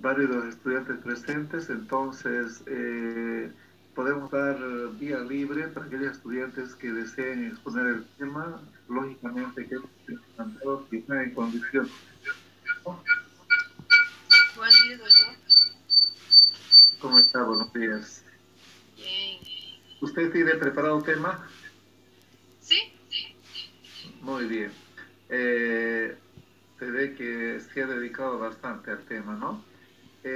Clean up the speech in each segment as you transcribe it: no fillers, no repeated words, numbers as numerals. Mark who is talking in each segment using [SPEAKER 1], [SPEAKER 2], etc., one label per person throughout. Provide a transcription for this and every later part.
[SPEAKER 1] varios estudiantes presentes, entonces podemos dar vía libre para aquellos estudiantes que deseen exponer el tema, lógicamente que están en condición.
[SPEAKER 2] Bom dia, doutor.
[SPEAKER 1] ¿Cómo está? Buenos días.
[SPEAKER 2] Bien.
[SPEAKER 1] ¿Usted tiene preparado tema?
[SPEAKER 2] Sí.
[SPEAKER 1] Muy bien. Se ve que se ha dedicado bastante al tema, ¿no?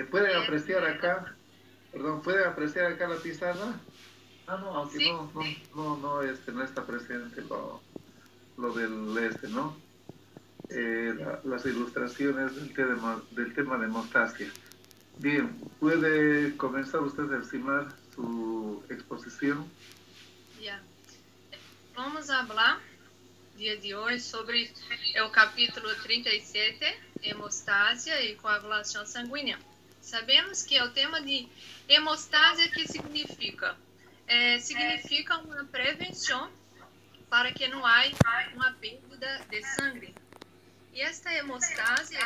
[SPEAKER 1] ¿Pueden apreciar acá, perdón, pueden apreciar acá la pizarra? Ah, no, aunque
[SPEAKER 2] Sí.
[SPEAKER 1] no está presente lo del ¿no? Las ilustraciones del tema de Mostasia. Bien, ¿puede comenzar usted a estimar su exposición?
[SPEAKER 2] Yeah. Vamos falar, dia de hoje, sobre o capítulo 37, hemostásia e coagulação sanguínea. Sabemos que é o tema de hemostásia, que significa? Significa uma prevenção para que não haja uma perda de sangue. E esta hemostase,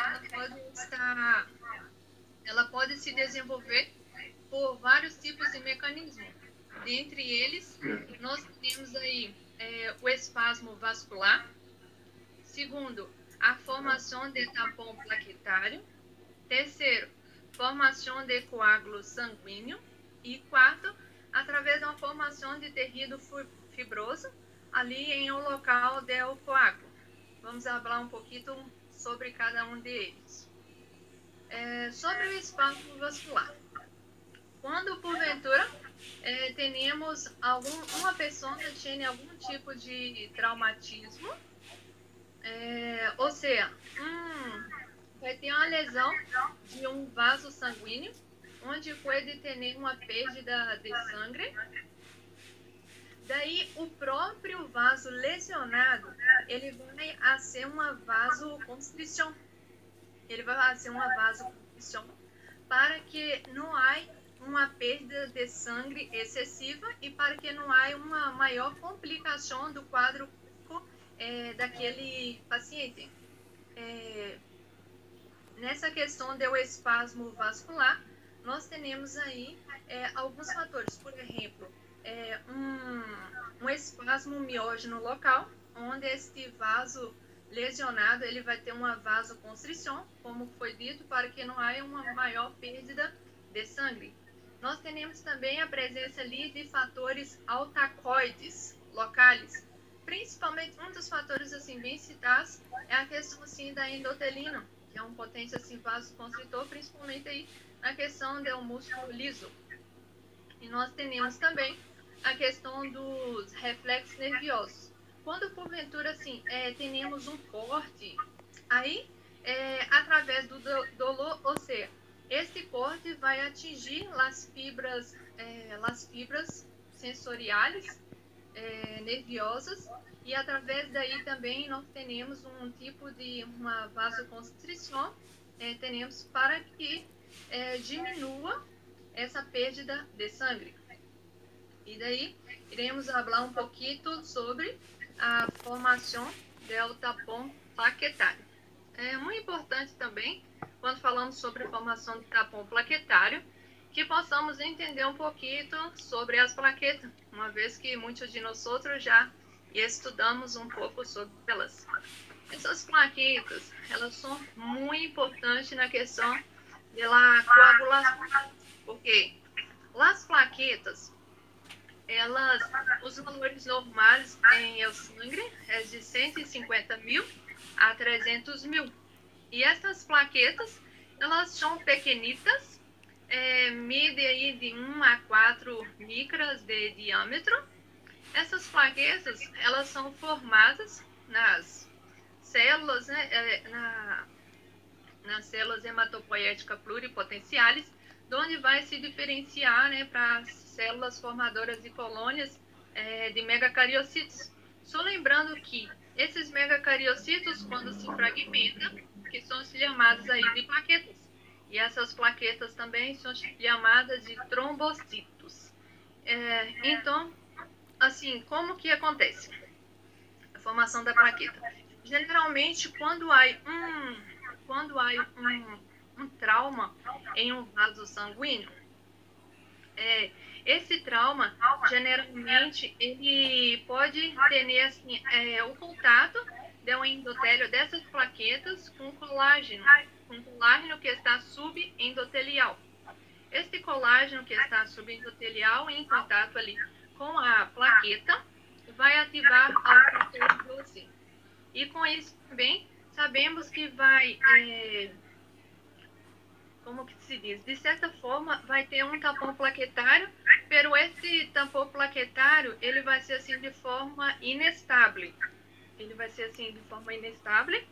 [SPEAKER 2] ela pode se desenvolver por vários tipos de mecanismos. Dentre eles, nós temos aí o espasmo vascular. Segundo, a formação de tampão plaquetário. Terceiro, formação de coágulo sanguíneo. E quarto, através da formação de tecido fibroso ali em o local do coágulo. Vamos falar um pouquinho sobre cada um deles. Sobre o espasmo vascular. Quando, porventura, temos uma pessoa que tem algum tipo de traumatismo, ou seja, vai ter uma lesão de um vaso sanguíneo, onde pode ter uma perda de sangue. Daí, o próprio vaso lesionado, ele vai a ser uma vasoconstrição. Ele vai a ser uma vasoconstrição para que não haja uma perda de sangue excessiva e para que não haja uma maior complicação do quadro daquele paciente. Nessa questão do espasmo vascular, nós temos aí alguns fatores. Por exemplo, um espasmo miógeno local, onde este vaso lesionado ele vai ter uma vasoconstrição, como foi dito, para que não haja uma maior perda de sangue. Nós temos também a presença ali de fatores autacoides locais. Principalmente, um dos fatores assim bem citados é a questão assim da endotelina, que é um potente assim vasoconstritor, principalmente aí na questão do músculo liso. E nós temos também a questão dos reflexos nerviosos. Quando, porventura, assim, temos um corte, aí, através do dolor, ou seja, este corte vai atingir as fibras sensoriais, nerviosas, e através daí também nós temos um tipo de uma vasoconstrição, temos para que diminua essa perda de sangue. E daí, iremos falar um pouquinho sobre a formação do tampão plaquetário. É muito importante também, quando falamos sobre a formação de tampão plaquetário, que possamos entender um pouquinho sobre as plaquetas, uma vez que muitos de nós já estudamos um pouco sobre elas. Essas plaquetas, elas são muito importantes na questão da coagulação, porque as plaquetas, os valores normais em sangue é de 150 mil a 300 mil. E essas plaquetas, elas são pequenitas, medem aí de 1 a 4 micras de diâmetro. Essas plaquetas, elas são formadas nas células, nas células hematopoéticas pluripotenciais, onde vai se diferenciar para as células formadoras de colônias de megacariocitos. Só lembrando que esses megacariocitos, quando se fragmentam, que são chamados aí de plaquetas. E essas plaquetas também são chamadas de trombocitos. Então, assim, como que acontece a formação da plaqueta? Geralmente, quando há um trauma, em um vaso sanguíneo, esse trauma, geralmente, ele pode ter assim, o contato do endotélio dessas plaquetas com colágeno que está subendotelial. Este colágeno que está subendotelial em contato ali com a plaqueta vai ativar o fator 12. E com isso também sabemos que vai, como que se diz? De certa forma, vai ter um tampão plaquetário, pero esse tampão plaquetário, ele vai ser assim de forma inestável. Ele vai ser assim de forma inestável.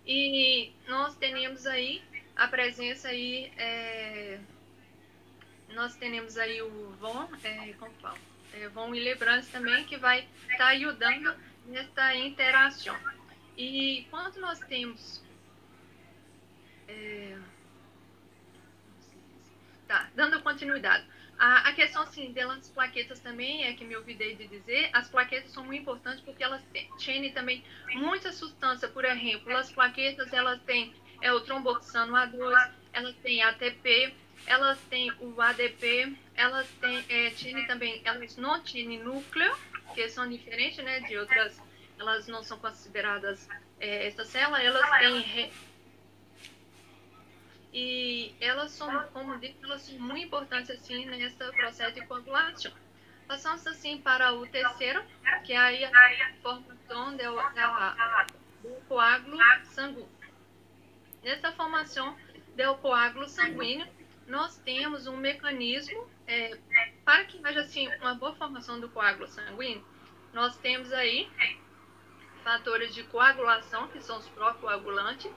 [SPEAKER 2] E nós temos aí a presença aí, nós temos aí o von, como fala? Von Willebrand também, que vai estar ajudando nessa interação. E quando nós temos... dando continuidade. A questão, assim, das plaquetas também, é que me olvidei de dizer, as plaquetas são muito importantes porque elas têm também muita substância. Por exemplo, as plaquetas, elas têm o tromboxano A2, elas têm ATP, elas têm o ADP, elas têm também, elas não têm núcleo, que são diferentes, né, de outras, elas não são consideradas essa célula, elas têm... E elas são, como disse, elas são muito importantes assim nesse processo de coagulação. Passamos assim para o terceiro, que é aí a formação do coágulo sanguíneo. Nessa formação do coágulo sanguíneo, nós temos um mecanismo para que haja assim uma boa formação do coágulo sanguíneo. Nós temos aí fatores de coagulação, que são os procoagulantes,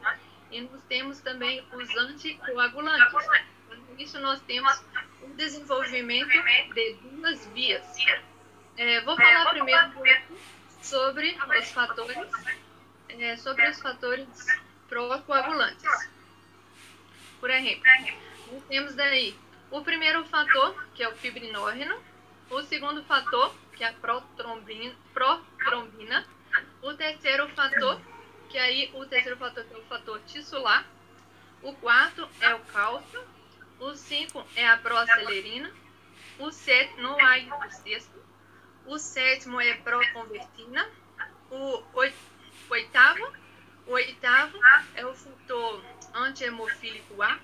[SPEAKER 2] e nós temos também os anticoagulantes. Por isso, nós temos o desenvolvimento de duas vias. Vou falar primeiro sobre os fatores procoagulantes. Por exemplo, nós temos daí o primeiro fator, que é o fibrinógeno, o segundo fator, que é a protrombina, o terceiro fator, que aí o terceiro fator é o fator tissular, o quarto é o cálcio, o 5 é a proacelerina, o 7 não há o sexto, o sétimo é proconvertina, o oitavo é o fator antihemofílico A,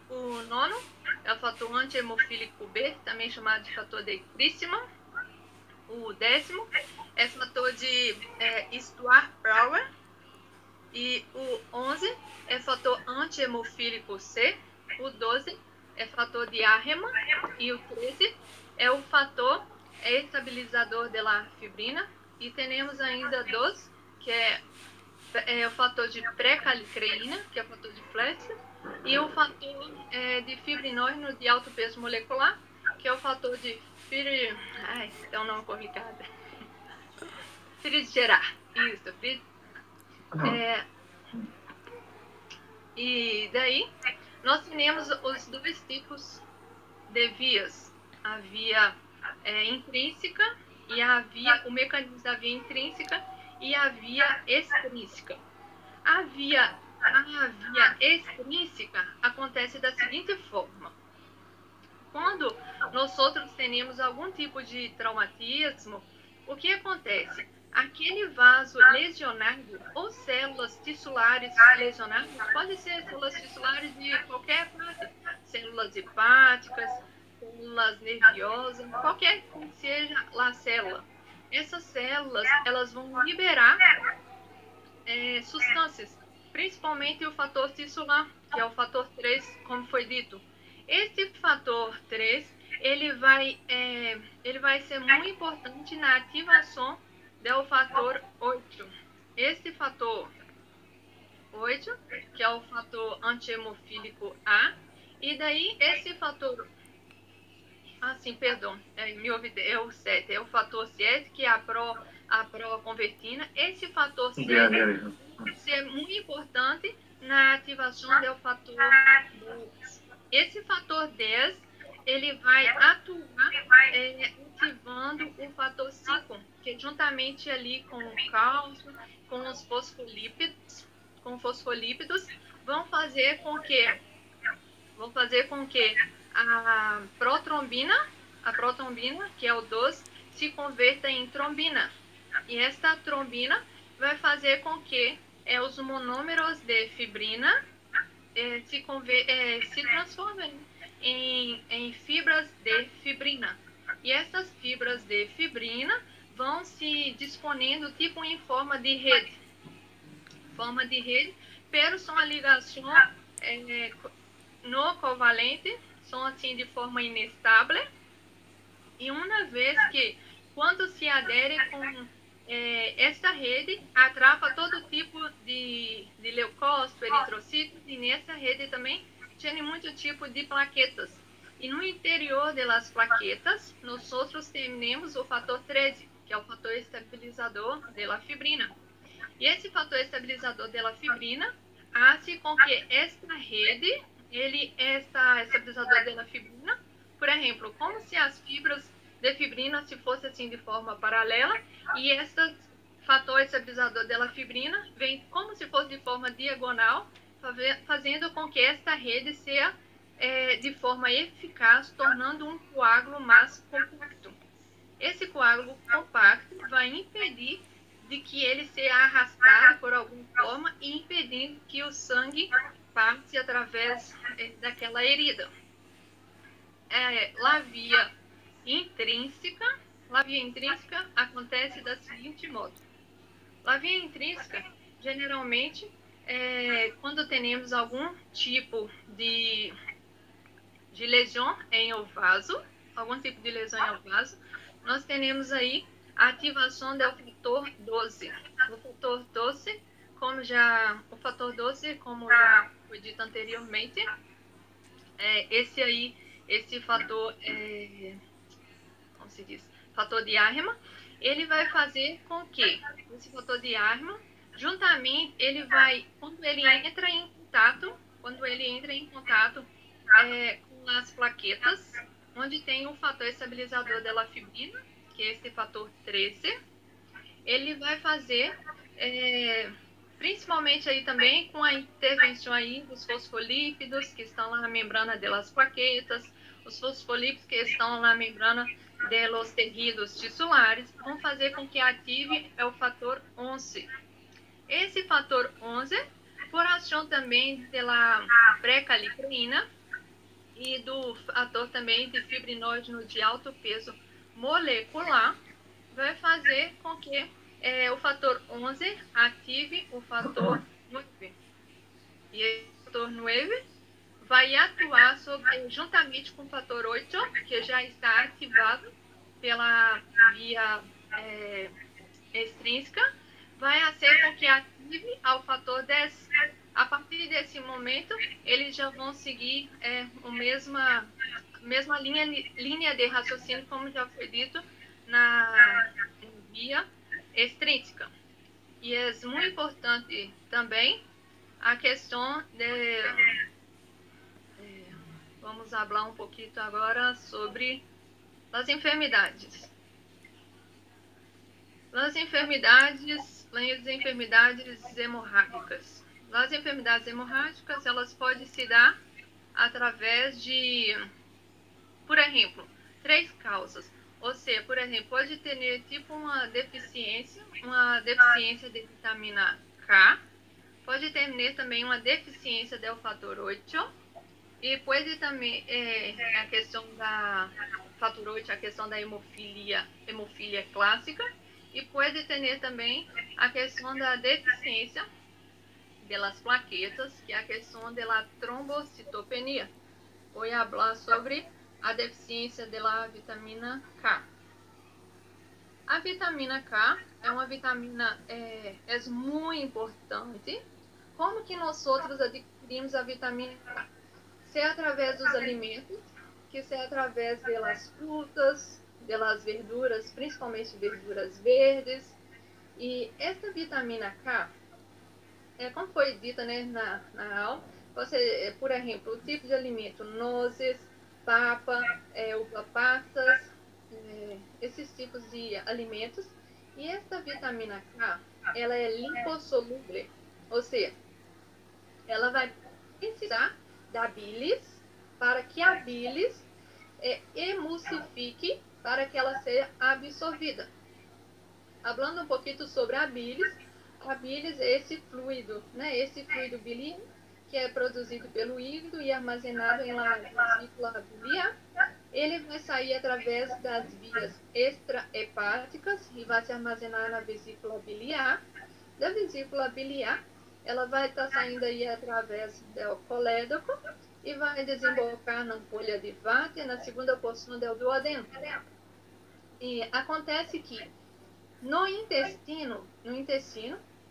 [SPEAKER 2] o nono é o fator antihemofílico B, também chamado de fator de Crissiman, o 10º é fator de Stuart-Brauer, e o 11 é fator antihemofílico C, o 12 é fator de Arrhenius, e o 13 é o fator estabilizador da fibrina, e temos ainda 2, que é o fator de pré-calicreína, que é o fator de Flesser, e o fator de fibrinógeno de alto peso molecular, que é o fator de é um nome complicado. Friedgerar. Isso, e daí, nós temos os dois tipos de vias. A via intrínseca e o mecanismo da via intrínseca e a via extrínseca. A via extrínseca acontece da seguinte forma. Quando nós outros temos algum tipo de traumatismo, o que acontece? Aquele vaso lesionado ou células tissulares lesionadas, pode ser células tissulares de qualquer parte, células hepáticas, células nerviosas, qualquer que seja a célula. Essas células, elas vão liberar substâncias, principalmente o fator tissular, que é o fator 3, como foi dito. Esse fator 3, ele vai ser muito importante na ativação do fator 8. Esse fator 8, que é o fator antihemofílico A, e daí esse fator... me ouvi, é o 7, é o fator 7, que é a proconvertina. Esse fator 7 vai ser muito importante na ativação do fator 10. Esse fator 10, ele vai atuar ativando o fator 5, que juntamente ali com o cálcio, com os fosfolípidos, vão fazer com que vão fazer com que a protrombina, que é o 12, se converta em trombina. E esta trombina vai fazer com que os monômeros de fibrina se transformem em fibras de fibrina. E essas fibras de fibrina vão se disponendo tipo em forma de rede. Pero são a ligação no covalente, são assim de forma inestável. E uma vez que, quando se adere com esta rede, atrapa todo tipo de leucócitos, eritrocitos, e nessa rede também tem muito tipo de plaquetas. E no interior das plaquetas, nós outros temos o fator 13, que é o fator estabilizador da fibrina. E esse fator estabilizador da fibrina faz com que esta rede, estabilizador da fibrina, por exemplo, como se as fibras de fibrina se fossem assim de forma paralela, e esse fator estabilizador da fibrina vem como se fosse de forma diagonal, fazendo com que esta rede seja de forma eficaz, tornando um coágulo mais compacto. Esse coágulo compacto vai impedir de que ele seja arrastado por alguma forma e impedindo que o sangue passe através daquela herida. A via intrínseca acontece da seguinte modo. A via intrínseca, geralmente, quando temos algum tipo de lesão em o vaso, nós temos aí a ativação do fator 12. O fator 12, como já foi dito anteriormente, esse fator, como se diz, fator de Arrham, ele vai fazer com que esse fator de Arrham, juntamente, ele vai, quando ele entra em contato com as plaquetas, onde tem o fator estabilizador da fibrina, que é esse fator 13, ele vai fazer, principalmente aí também com a intervenção aí dos fosfolípidos que estão lá na membrana das plaquetas, os fosfolípidos que estão na membrana dos tecidos tissulares, vão fazer com que ative o fator 11. Esse fator 11, por ação também da pré-kallikreina e do fator também de fibrinógeno de alto peso molecular, vai fazer com que o fator 11 ative o fator 9. E o fator 9 vai atuar juntamente com o fator 8, que já está ativado pela via extrínseca, vai fazer com que ative ao fator 10. A partir desse momento, eles já vão seguir a mesma linha de raciocínio, como já foi dito, na via extrínseca. E é muito importante também a questão de... vamos falar um pouquinho agora sobre as enfermidades. As enfermidades hemorrágicas. As enfermidades hemorrágicas, elas podem se dar através de, por exemplo, 3 causas. Ou seja, por exemplo, pode ter tipo uma deficiência de vitamina K, pode ter também uma deficiência do fator 8, e pode também a questão da fator 8, a questão da hemofilia clássica, e pode ter também a questão da deficiência das plaquetas, que é a questão da trombocitopenia. Vou falar sobre a deficiência da vitamina K. A vitamina K é uma vitamina muito importante. Como que nós outros adquirimos a vitamina K? Se é através dos alimentos, que se é através das frutas, das verduras, principalmente verduras verdes. E essa vitamina K, como foi dita, né, na aula, você, por exemplo, o tipo de alimento, nozes, papa, uva passas, esses tipos de alimentos. E essa vitamina K, ela é lipossolúvel, ou seja, ela vai precisar da bilis para que a bilis emulsifique, para que ela seja absorvida. Falando um pouquinho sobre a bilis é esse fluido, né? Esse fluido biliar que é produzido pelo hígado e armazenado em la vesícula biliar. Ele vai sair através das vias extrahepáticas e vai se armazenar na vesícula biliar. Da vesícula biliar, ela vai estar saindo aí através do colédoco e vai desembocar na ampolha de Vater, na segunda porção do duodeno. E acontece que no intestino,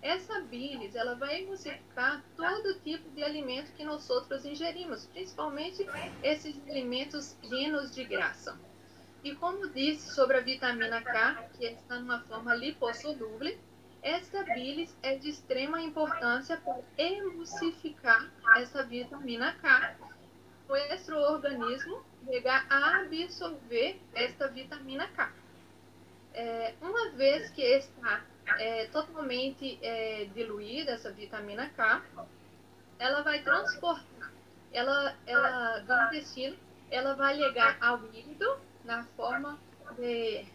[SPEAKER 2] essa bilis ela vai emulsificar todo tipo de alimento que nós outros ingerimos, principalmente esses alimentos llenos de graça. E como disse sobre a vitamina K, que está numa forma lipossolúvel, essa bilis é de extrema importância para emulsificar essa vitamina K, o nosso organismo chegar a absorver esta vitamina K. Uma vez que está totalmente diluída essa vitamina K, ela vai transportar, do intestino, ela vai ligar ao hígado na forma de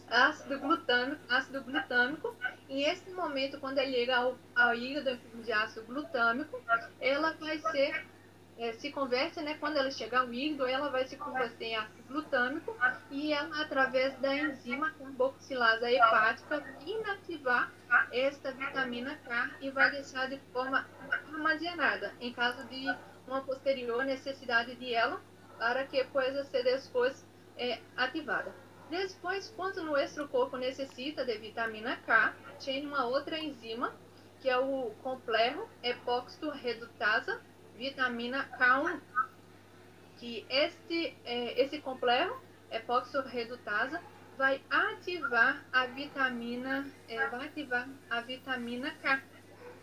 [SPEAKER 2] ácido glutâmico. E esse momento, quando ele liga ao hígado em forma de ácido glutâmico, ela vai se converte, né? Quando ela chegar ao hígado, ela vai se converter em ácido glutâmico e ela, através da enzima carboxilasa hepática, vai inativar esta vitamina K e vai deixar de forma armazenada, em caso de uma posterior necessidade de ela, para que possa ser depois ativada. Depois, quando o nosso corpo necessita de vitamina K, tem uma outra enzima, que é o complexo epóxido redutasa, vitamina K1, que esse complexo epóxido redutasa vai ativar a vitamina K.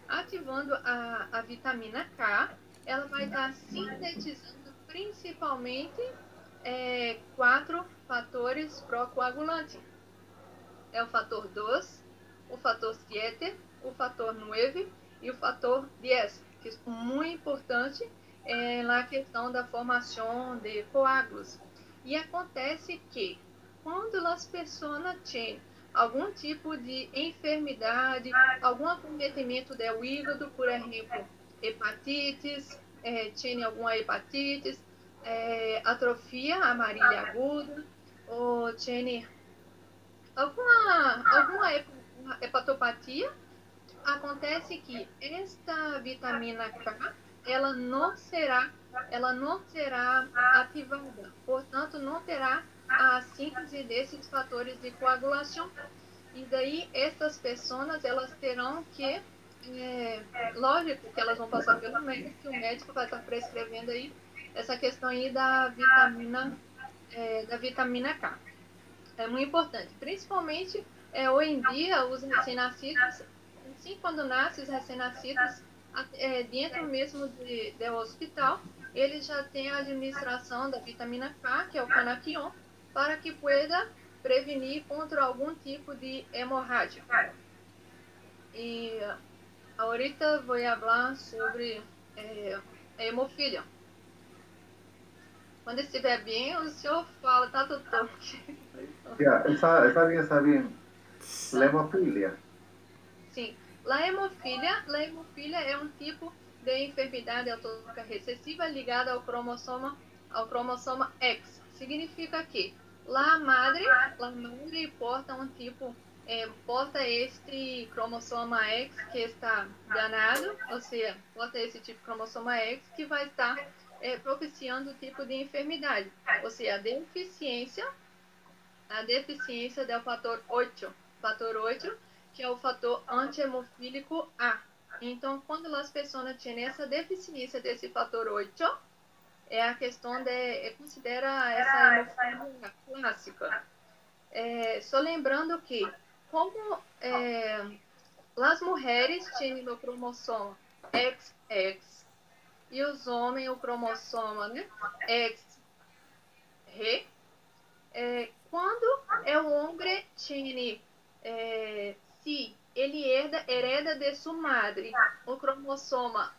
[SPEAKER 2] Ativando a vitamina K, ela vai estar sintetizando principalmente 4 fatores procoagulantes. É o fator 2, o fator 7, o fator 9 e o fator 10, que é muito importante na questão da formação de coágulos. E acontece que quando as pessoas têm algum tipo de enfermidade, algum acometimento do hígado, por exemplo, hepatites, tem alguma hepatites, atrofia amarilla aguda, ou tem alguma hepatopatia, acontece que esta vitamina K ela não será ativada, portanto não terá a síntese desses fatores de coagulação. E daí essas pessoas elas terão que lógico que elas vão passar pelo médico, o médico vai estar prescrevendo aí essa questão aí da vitamina K. É muito importante, principalmente hoje em dia os recém-nascidos, assim quando nascem os recém-nascidos, dentro mesmo do hospital, eles já têm a administração da vitamina K, que é o Canaquion, para que pueda prevenir contra algum tipo de hemorragia. E ahorita vou falar sobre a hemofilia. Quando estiver bem, o senhor fala, tá, doutor?
[SPEAKER 1] Ya, está bien. La hemofilia.
[SPEAKER 2] Sim. A hemofilia é um tipo de enfermidade autóica recessiva ligada ao cromossoma X. Significa que a madre porta um tipo, porta este cromossoma X que está danado, ou seja, porta esse tipo de cromossoma X que vai estar propiciando o tipo de enfermidade, ou seja, a deficiência do fator 8. Fator 8, que é o fator antihemofílico A. Então, quando as pessoas têm essa deficiência desse fator 8, é a questão considera essa hemofilia clássica. Só lembrando que, como as mulheres têm o cromossomo XX e os homens o cromossomo, né, XY, quando o homem tem, se ele hereda de sua madre o cromossoma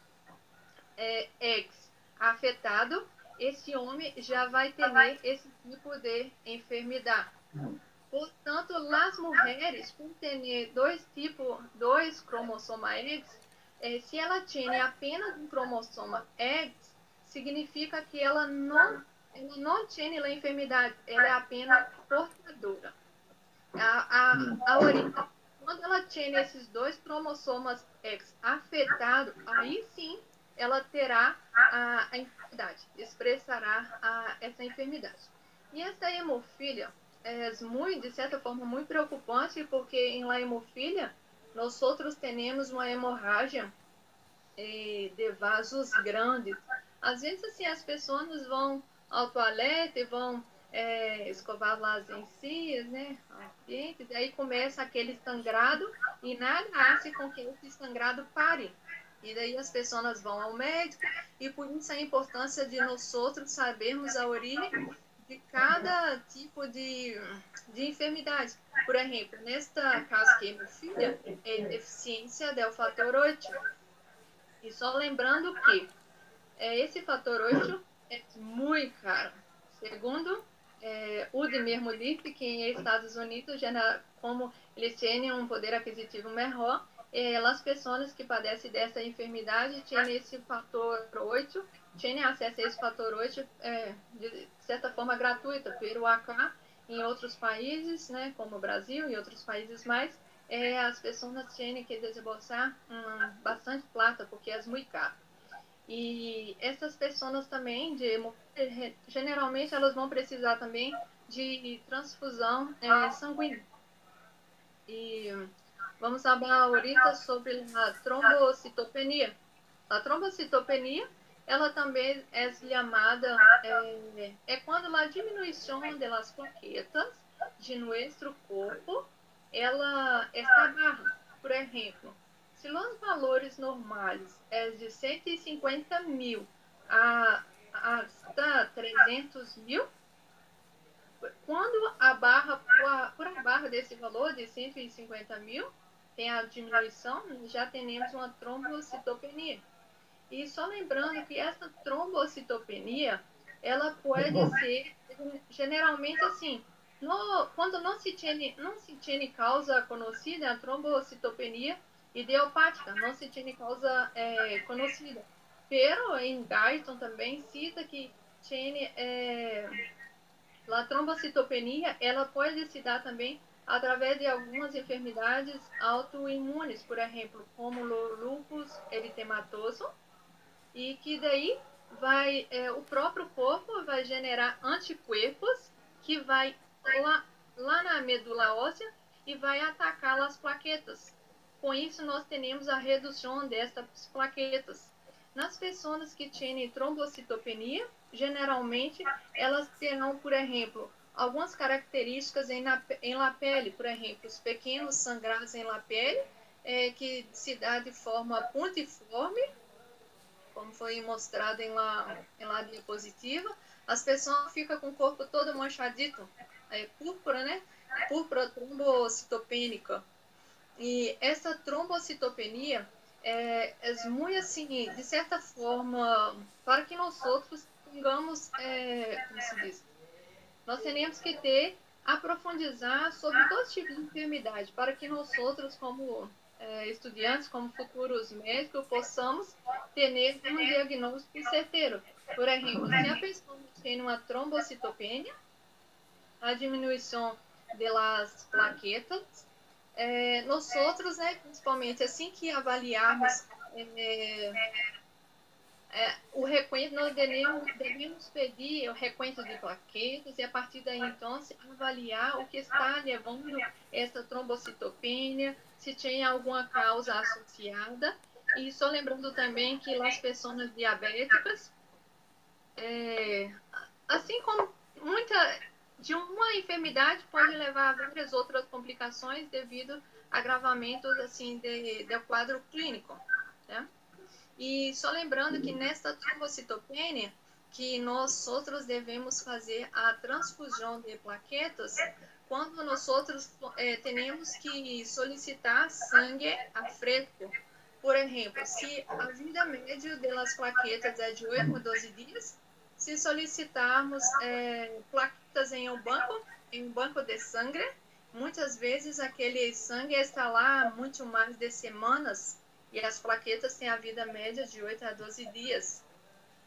[SPEAKER 2] X afetado, esse homem já vai ter esse tipo de enfermidade. Portanto, as mulheres, por ter dois cromossomas X, se ela tem apenas um cromossomo X, significa que ela não tem a enfermidade, ela é apenas portadora. A origem, quando ela tem esses dois cromossomas X afetados, aí sim ela terá a enfermidade, expressará essa enfermidade. E essa hemofilia é muito, de certa forma, muito preocupante, porque em la hemofilia nós outros temos uma hemorragia de vasos grandes. Às vezes, assim, as pessoas vão ao toalete e vão escovar lá as encias, né, e aí começa aquele sangrado e nada hace com que esse sangrado pare. E daí as pessoas vão ao médico e por isso a importância de nós outros sabermos a origem de cada tipo de enfermidade. Por exemplo, nesta caso que é hemofília, é deficiência do fator 8. E só lembrando que esse fator 8 é muito caro. Segundo o de mesmo disse que em Estados Unidos, como eles têm um poder aquisitivo melhor, as pessoas que padecem dessa enfermidade têm esse fator 8, têm acesso a esse fator 8 de certa forma gratuita, pelo acá em outros países, né, como o Brasil e outros países mais, as pessoas têm que desembolsar bastante plata, porque é muito caro. E essas pessoas também, generalmente, elas vão precisar também de transfusão sanguínea. E vamos falar ahorita sobre a trombocitopenia. A trombocitopenia, ela também é chamada, quando a diminuição das plaquetas de nosso corpo, ela está barra. Por exemplo, se os valores normais é de 150.000 hasta 300.000, quando a barra, por a barra desse valor de 150.000, tem a diminuição, já temos uma trombocitopenia. E só lembrando que essa trombocitopenia, ela pode ser, generalmente assim, quando não se tem causa conhecida, a trombocitopenia idiopática, não se tem causa conhecida. Pero em Guyton também cita que tem a trombocitopenia, ela pode se dar também através de algumas enfermidades autoimunes, por exemplo, como o lúpus eritematoso, e que daí o próprio corpo vai generar anticorpos que vai lá na medula óssea e vai atacar as plaquetas. Com isso, nós temos a redução destas plaquetas. Nas pessoas que têm trombocitopenia, geralmente, elas terão, por exemplo, algumas características em la pele, por exemplo, os pequenos sangrados em la pele, que se dá de forma pontiforme, como foi mostrado em la diapositiva. As pessoas ficam com o corpo todo manchadito, púrpura, né? Púrpura trombocitopênica. E essa trombocitopenia é muito assim, de certa forma, para que nós outros tengamos, como se diz, nós temos que aprofundizar sobre todo tipo de enfermidade, para que nós outros, como estudantes, como futuros médicos, possamos ter um diagnóstico certeiro. Por exemplo, se a pessoa tem uma trombocitopenia, a diminuição das plaquetas, nós outros, né, principalmente assim que avaliarmos o recuento, nós devemos pedir o recuento de plaquetas e a partir daí então avaliar o que está levando essa trombocitopenia, se tem alguma causa associada. E só lembrando também que as pessoas diabéticas, assim como de uma enfermidade pode levar a várias outras complicações devido a agravamentos assim do quadro clínico, né? E só lembrando que nesta trombocitopenia, que nós outros devemos fazer a transfusão de plaquetas quando nós outros temos que solicitar sangue a fresco, Por exemplo, se a vida média das plaquetas é de 8 a 12 dias, se solicitarmos plaquetas em um banco de sangue, muitas vezes aquele sangue está lá muito mais de semanas e as plaquetas têm a vida média de 8 a 12 dias.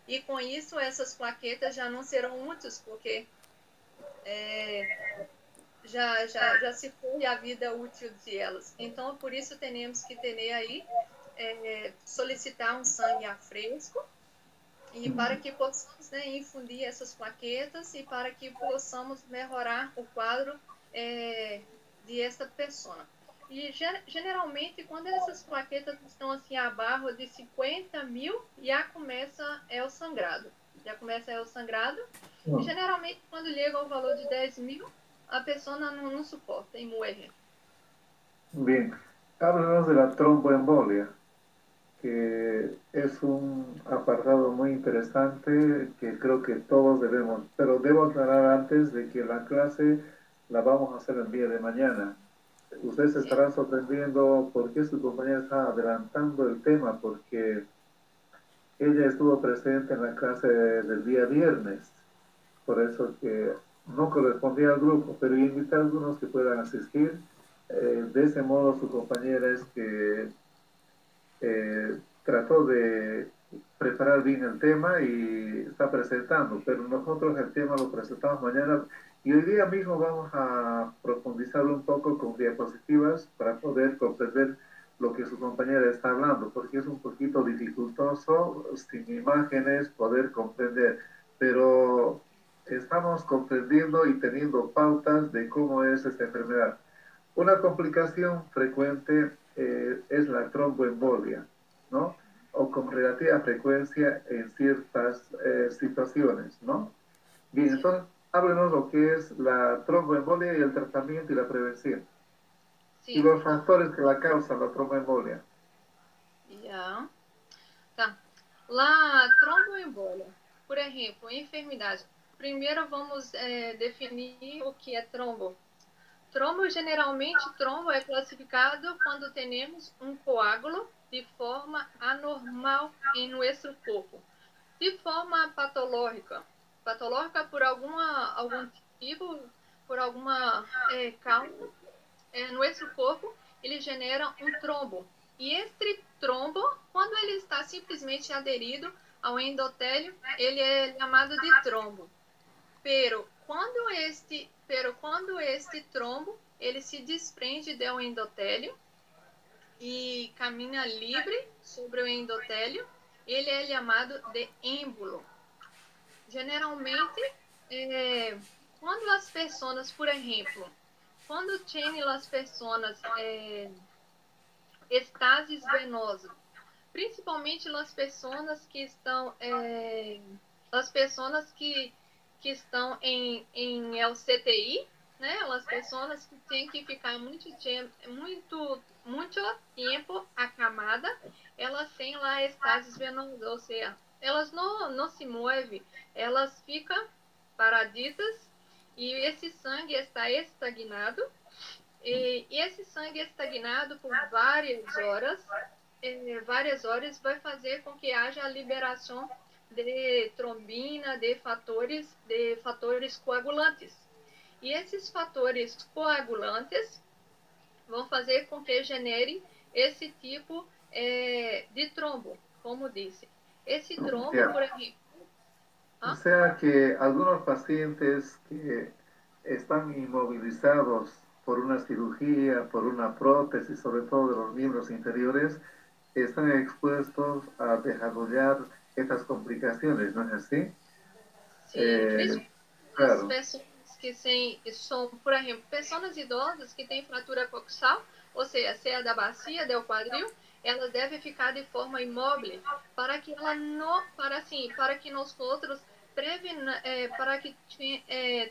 [SPEAKER 2] E com isso, essas plaquetas já não serão úteis, porque já se foi a vida útil de elas. Então, por isso, temos que ter aí, solicitar um sangue a fresco, e para que possamos, né, infundir essas plaquetas e para que possamos melhorar o quadro de esta pessoa. E geralmente, quando essas plaquetas estão assim abaixo de 50.000, já começa o sangrado. E geralmente, quando chega ao valor de 10.000, a pessoa não suporta y muere.
[SPEAKER 1] Bien, háblanos de la tromboembolia, que es un apartado muy interesante que creo que todos debemos, pero debo aclarar antes de que la clase la vamos a hacer el día de mañana. Usted se estará sorprendiendo por qué su compañera está adelantando el tema, porque ella estuvo presente en la clase del día viernes, por eso que no correspondía al grupo, pero invité a algunos que puedan asistir. De ese modo su compañera es que trató de preparar bien el tema y está presentando, pero nosotros el tema lo presentamos mañana y hoy día mismo vamos a profundizar un poco con diapositivas para poder comprender lo que su compañera está hablando, porque es un poquito dificultoso sin imágenes poder comprender, pero estamos comprendiendo y teniendo pautas de cómo es esta enfermedad. Una complicación frecuente es la tromboembolia, ¿no? O con relativa frecuencia en ciertas situaciones, ¿no? Bien, entonces, háblenos lo que es la tromboembolia y el tratamiento y la prevención. Y los factores que la causan la tromboembolia.
[SPEAKER 2] Já. Tá. La tromboembolia, por exemplo, enfermidade. Primeiro vamos definir o que é trombo. Geralmente, trombo é classificado quando temos um coágulo de forma anormal em nosso corpo. De forma patológica por algum tipo, por alguma causa, nosso corpo, ele genera um trombo. E este trombo, quando ele está simplesmente aderido ao endotélio, ele é chamado de trombo. Pero quando este trombo ele se desprende do endotélio e caminha livre sobre o endotélio, ele é chamado de êmbolo. Geralmente, quando as pessoas, por exemplo, quando tem as pessoas estasis venosa, principalmente as pessoas que estão estão em LCTI, né? As pessoas que têm que ficar muito tempo acamada, elas têm lá estasis venosa, ou seja, elas não se movem, elas ficam paraditas e esse sangue está estagnado. E esse sangue estagnado por várias horas vai fazer com que haja a liberação de trombina, de fatores coagulantes. E esses fatores coagulantes vão fazer com que genere esse tipo de trombo, como disse. Esse trombo, por exemplo...
[SPEAKER 1] O sea que algunos pacientes que están inmovilizados por una cirugía, por una prótesis, sobre todo de los miembros inferiores, están expuestos a desarrollar estas complicaciones, ¿no es así?
[SPEAKER 2] Sim,
[SPEAKER 1] claro.
[SPEAKER 2] As pessoas que são, por exemplo, pessoas idosas que têm fratura coxal, ou seja da bacia, do quadril, elas devem ficar de forma imóvel para que ela não, para que nós outros para que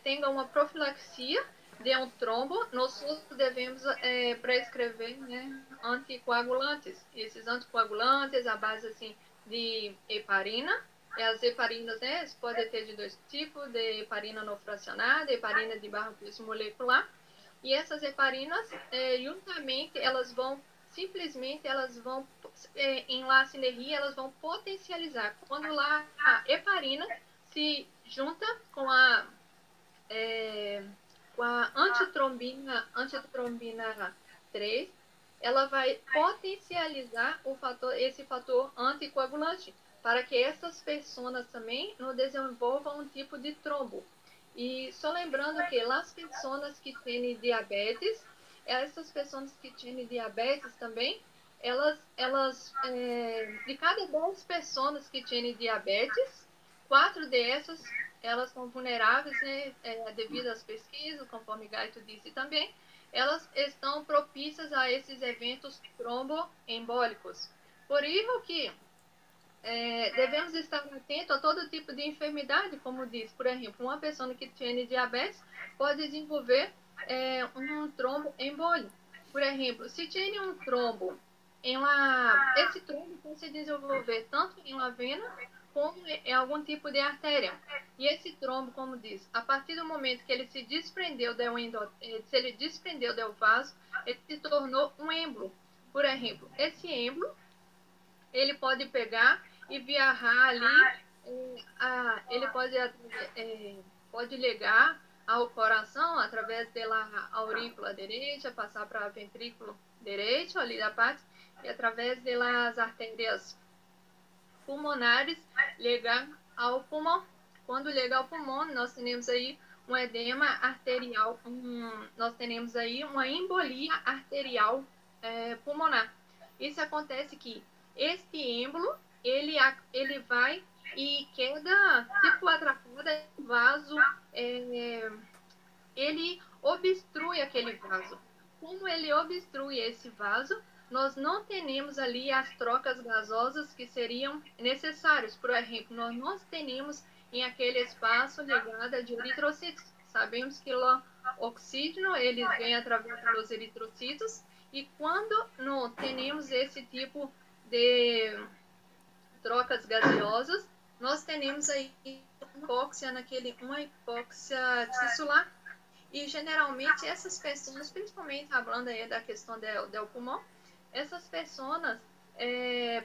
[SPEAKER 2] tenha uma profilaxia de um trombo, nós devemos prescrever, né, anticoagulantes. Esses anticoagulantes, a base assim de heparina. E as heparinas, né, podem ter de dois tipos, de heparina não fracionada, heparina de barro molecular. E essas heparinas, juntamente, elas vão simplesmente elas vão, em lacinergia, elas vão potencializar. Quando lá a heparina se junta com a antitrombina 3, ela vai potencializar esse fator anticoagulante, para que essas pessoas também não desenvolvam um tipo de trombo. E só lembrando que as pessoas que têm diabetes, essas pessoas que têm diabetes também, de cada 10 pessoas que têm diabetes, 4 dessas elas são vulneráveis, né, devido às pesquisas, conforme Gaito disse também, elas estão propícias a esses eventos tromboembólicos. Por isso que devemos estar atentos a todo tipo de enfermidade, como diz, por exemplo, uma pessoa que tem diabetes pode desenvolver um tromboembólico. Por exemplo, se tem um trombo, esse trombo pode se desenvolver tanto em uma vena como em algum tipo de artéria. E esse trombo, como diz, a partir do momento que ele se desprendeu do vaso, ele se tornou um êmbolo. Por exemplo, esse êmbolo, ele pode pegar e viajar ali, ele pode ligar ao coração através da aurícula direita, passar para o ventrículo direito, ali da parte, e através das artérias pulmonares, ligar ao pulmão. Quando ligar ao pulmão, nós temos aí um edema arterial, nós temos aí uma embolia arterial pulmonar. Isso acontece que este êmbolo, ele vai e queda, tipo atrapalha o vaso, ele obstrui aquele vaso. Como ele obstrui esse vaso, nós não temos ali as trocas gasosas que seriam necessárias. Por exemplo, nós não temos em aquele espaço ligada de eritrocitos. Sabemos que o oxígeno ele vem através dos eritrocitos, e quando não temos esse tipo de trocas gaseosas, nós temos aí uma hipóxia tissular. E geralmente essas pessoas, principalmente falando aí da questão do pulmão, essas pessoas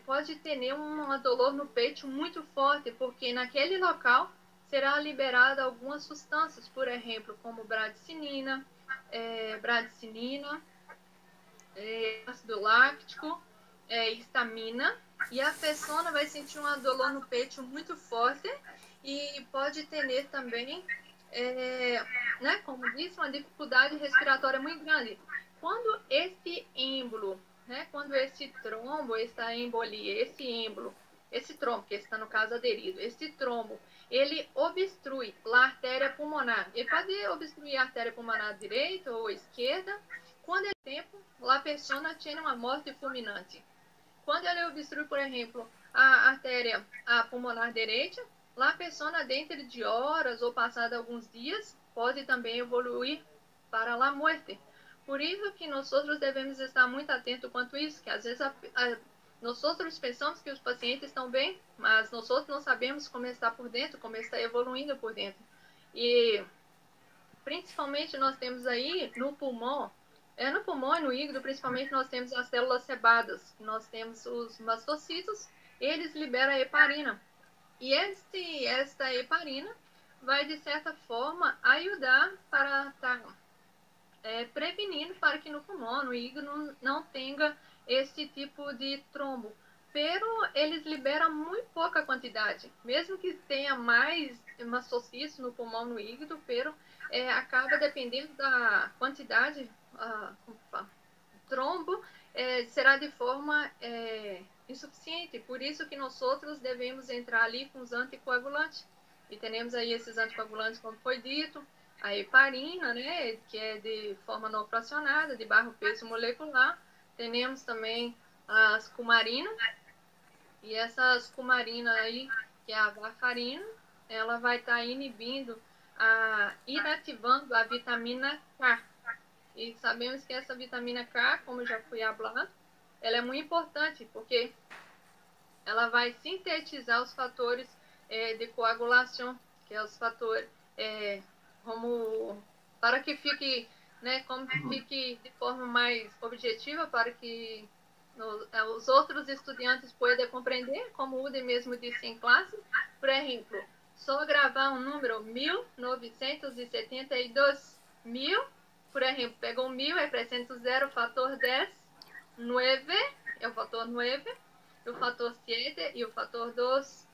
[SPEAKER 2] pode ter uma dor no peito muito forte, porque naquele local será liberada algumas substâncias, por exemplo, como bradicinina, ácido láctico, histamina, e a pessoa vai sentir uma dor no peito muito forte e pode ter também, né, como disse, uma dificuldade respiratória muito grande. Quando esse êmbolo, né, quando esse trombo, essa embolia, esse trombo, que está no caso aderido, esse trombo, ele obstrui a artéria pulmonar. Ele pode obstruir a artéria pulmonar direita ou esquerda. Quando é tempo, a pessoa tem uma morte fulminante. Quando ele obstrui, por exemplo, a artéria pulmonar direita, a pessoa, dentro de horas ou passado alguns dias, pode também evoluir para a morte. Por isso que nós devemos estar muito atentos quanto a isso, que às vezes nós pensamos que os pacientes estão bem, mas nós não sabemos como está por dentro, como está evoluindo por dentro. E principalmente nós temos aí no pulmão e no hígado, principalmente, nós temos as células sebadas. Nós temos os mastocitos, eles liberam a heparina. E esta heparina vai, de certa forma, ajudar para estar prevenindo para que no pulmão, no hígado, não tenha esse tipo de trombo. Pero eles liberam muito pouca quantidade. Mesmo que tenha mais mastocitos no pulmão, no hígado, pero acaba dependendo da quantidade, trombo será de forma insuficiente. Por isso que nós outros devemos entrar ali com os anticoagulantes. E temos aí esses anticoagulantes, como foi dito, a heparina, né, que é de forma não fracionada, de baixo peso molecular. Temos também as cumarinas, e essas cumarinas aí, que é a varfarina, ela vai estar inibindo, inativando a vitamina K. E sabemos que essa vitamina K, como já fui falado, ela é muito importante, porque ela vai sintetizar os fatores de coagulação, que é os fatores para que fique, né, como fique de forma mais objetiva, para que os outros estudantes podem compreender, como o Udi mesmo disse em classe. Por exemplo, só gravar um número 1972. 1000, por exemplo, pegou 1000, representa o 0, fator 10, 9, é o fator 9, o fator 7 e o fator 2.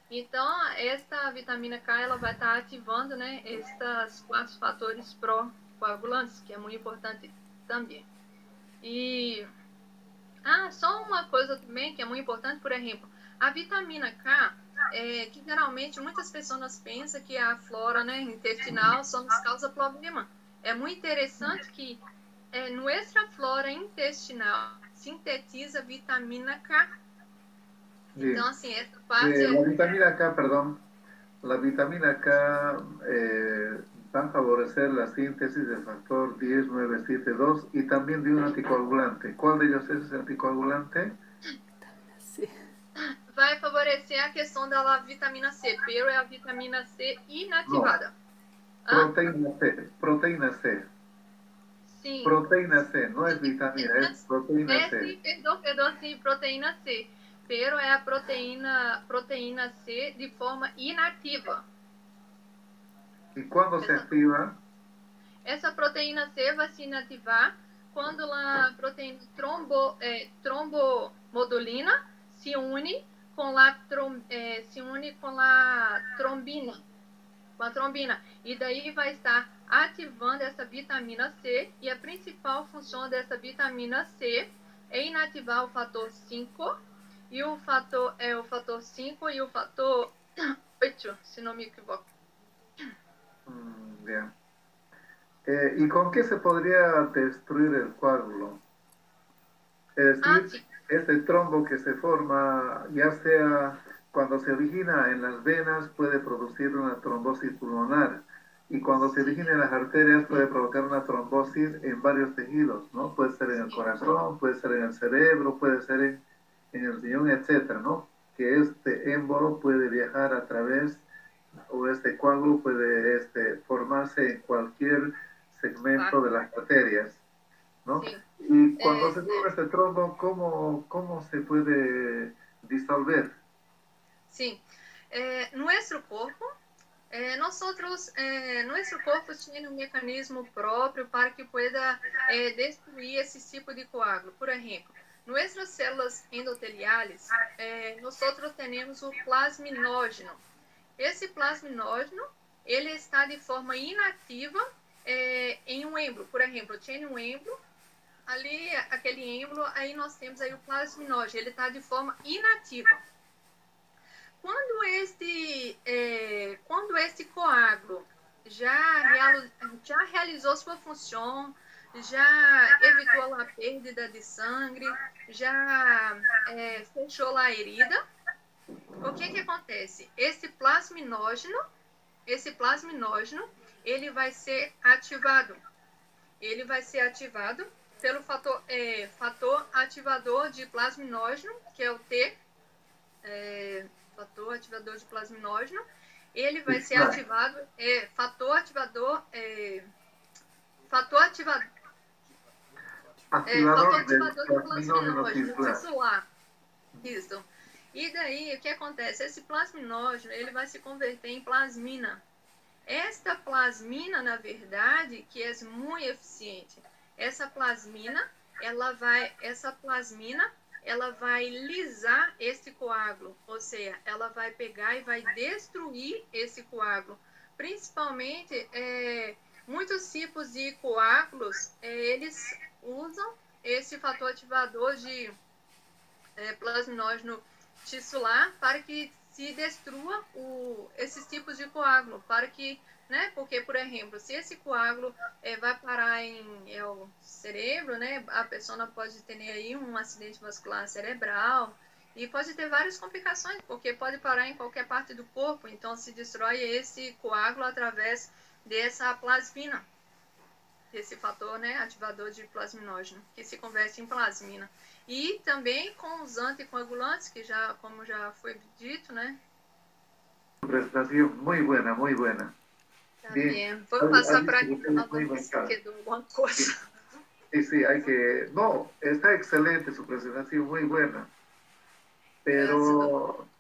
[SPEAKER 2] Então, esta vitamina K ela vai estar ativando, né, estes 4 fatores pró-coagulantes, que é muito importante também. E só uma coisa também que é muito importante, por exemplo, a vitamina K, que geralmente muitas pessoas pensam que a flora, né, intestinal só nos causa problema. É muito interessante que nossa flora intestinal sintetiza vitamina K.
[SPEAKER 1] Sí.
[SPEAKER 2] Então, assim, essa parte...
[SPEAKER 1] La vitamina K, perdón, la vitamina K va a favorecer la síntesis del factor 10972 y también de un anticoagulante. ¿Cuál de ellos es ese anticoagulante?
[SPEAKER 2] Vai favorecer a questão da vitamina C, pero é a vitamina C inativada.
[SPEAKER 1] No. Proteína C, proteína C.
[SPEAKER 2] Sim.
[SPEAKER 1] Proteína C, no es vitamina, es proteína C.
[SPEAKER 2] Sí, perdón, sí, proteína C. Pero é a proteína C de forma inativa.
[SPEAKER 1] ¿Y cuándo se activa?
[SPEAKER 2] Essa proteína C vai se inativar quando a proteína trombomodulina se une com a trombina. Com a trombina. E daí vai estar ativando essa vitamina C. E a principal função dessa vitamina C é inativar o fator 5 e o fator 5 e o fator 8, se não me equivoco.
[SPEAKER 1] Bien. ¿Y con qué se podría destruir el coágulo? Es decir, este trombo que se forma, ya sea cuando se origina en las venas, puede producir una trombosis pulmonar. Y cuando se origina en las arterias, puede provocar una trombosis en varios tejidos, ¿no? Puede ser en el corazón, puede ser en el cerebro, puede ser en el riñón, etcétera, ¿no? Que este émbolo puede viajar a través, o este coágulo puede formarse en cualquier segmento de las arterias, ¿no? Sí. Y cuando se forma este trombo, ¿cómo se puede disolver?
[SPEAKER 2] Sí. Nuestro corpo, nosso corpo tem um mecanismo próprio para que pueda destruir esse tipo de coágulo. Por exemplo, nossas células endoteliais, nós temos o plasminógeno. Esse plasminógeno, ele está de forma inativa em um êmbolo. Por exemplo, tem um êmbolo, ali, aquele êmbolo, aí nós temos aí o plasminógeno, ele está de forma inativa. Quando este coágulo já realizou sua função, já evitou a perda de sangue, já fechou a herida, o que acontece? Esse plasminógeno, ele vai ser ativado. Ele vai ser ativado pelo fator ativador de plasminógeno, que é o T, fator ativador de plasminógeno. Ele vai ser ativado, fator ativador de plasminógeno tisular. Isso. E daí, o que acontece? Esse plasminógeno, ele vai se converter em plasmina. Esta plasmina, na verdade, que é muito eficiente, essa plasmina, ela vai lisar esse coágulo, ou seja, ela vai pegar e vai destruir esse coágulo. Principalmente, muitos tipos de coágulos, eles usam esse fator ativador de plasminógeno tisular para que se destrua esses tipos de coágulo, para que, né, porque, por exemplo, se esse coágulo vai parar em o cérebro, né, a pessoa pode ter aí um acidente vascular cerebral e pode ter várias complicações, porque pode parar em qualquer parte do corpo, então se destrói esse coágulo através dessa plasmina, desse fator, né, ativador de plasminógeno, que se converte em plasmina. E também com os anticoagulantes, que já, como já foi dito, né?
[SPEAKER 1] Presentación muy buena, muy buena.
[SPEAKER 2] Tá bem. Vou passar para aqui para não esquecer de alguma coisa.
[SPEAKER 1] Sí, sí, hay que... No, está excelente su presentación, muy buena.
[SPEAKER 2] Graças,
[SPEAKER 1] Pero
[SPEAKER 2] doutor.